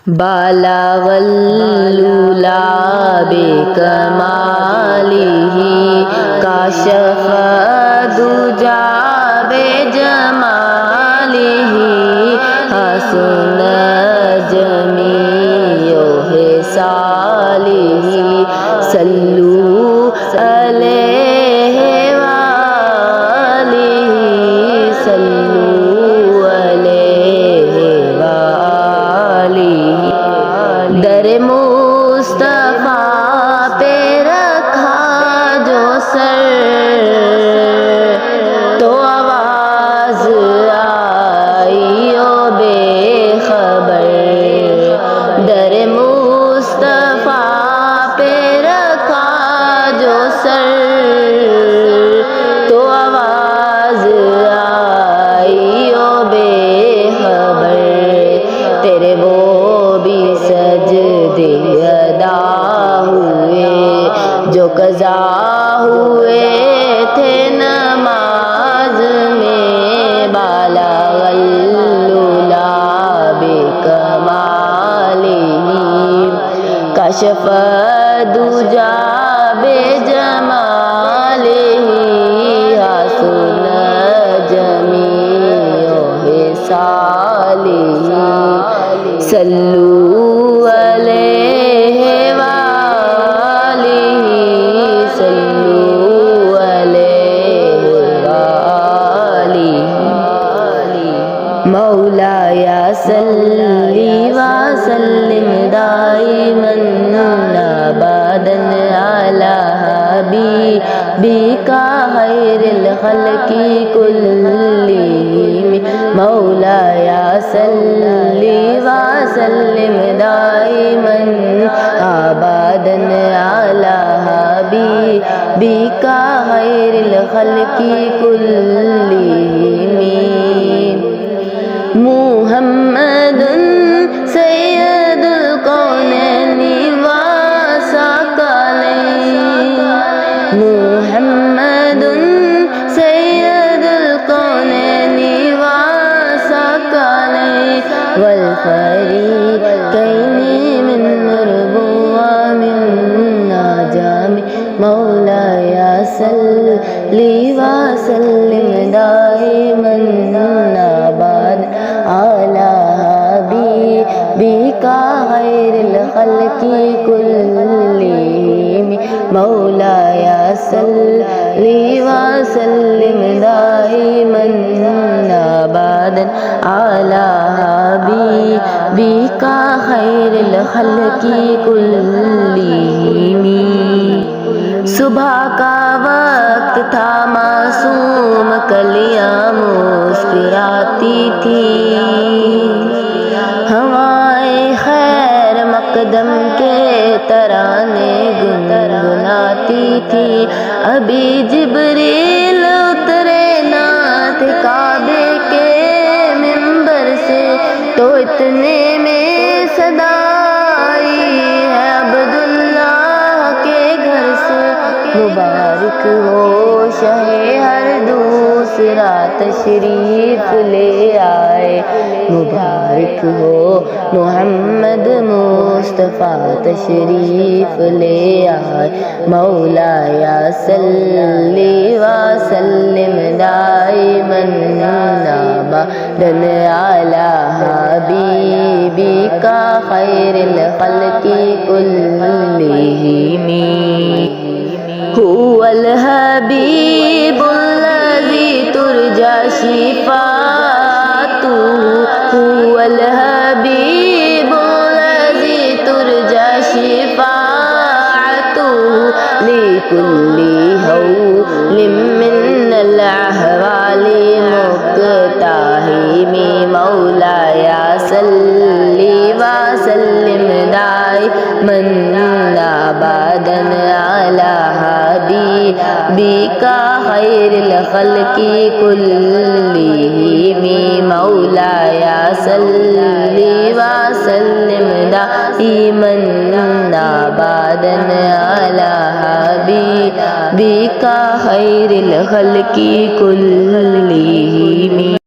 بالغ اللولا بکمالہ کاشف الدجا بجمالہ حسن جمیع خصالہ صلو علیہ وآلہ صلو علیہ وآلہ در مصطفیٰ پہ رکھا جو سر تو آواز آئی او بے خبر در مصطفیٰ پہ رکھا جو سر تو آواز آئی او بے خبر تیرے وہ بھی سجدے ادا ہوئے جو قضا ہوئے تھے نماز میں بالغ اللولا بکمالہ کشف الدجا بجمالہ حسن جمیع خصالہ صلو علیہ وآلہ صلو علیہ وآلہ مولاي صلی وسلم دائما ابدا على حبیبک خیر الخلق كلهم مولاي صلی وسلم دائما ابدا على حبیبک خیر الخلق كلهم محمد سید الکونین والثقلین محمد سید الکونین والثقلین والفریقین من ربوع من نجم مولاي صلی وسلم دائما ابدا على حبیبک خیر الخلق كلهم مولاي صلی وسلم دائما ابدا على حبیبک خیر الخلق كلهم صبح کا وقت تھا معصوم کلیاں مسکراتی تھی ہوائیں خیر مقدم کے ترانے گنگناتی تھی ابھی جبریل اترے نہ تھے کعبے کے منبر سے تو اتنے میں صدا آئی ہے عبداللہ کے گھر سے مبارک ہو شہ ہر دوسرا تشریف لے آئے مبارک ہو محمد مصطفیٰ تشریف لے آئے مولاي صلی وسلم دائما ابدا على حبیبک خیر الخلق كلهم هو الحبیب الذی ترجى شفاعته هو الحبیب الذی ترجى شفاعته لكل هول من الاحوال مقتحم مولاي صلی وسلم دائما ابدا على حبیبک خیر الخلق كلهم مولاي صلی وسلم دائما ابدا على حبیبک خیر الخلق كلهم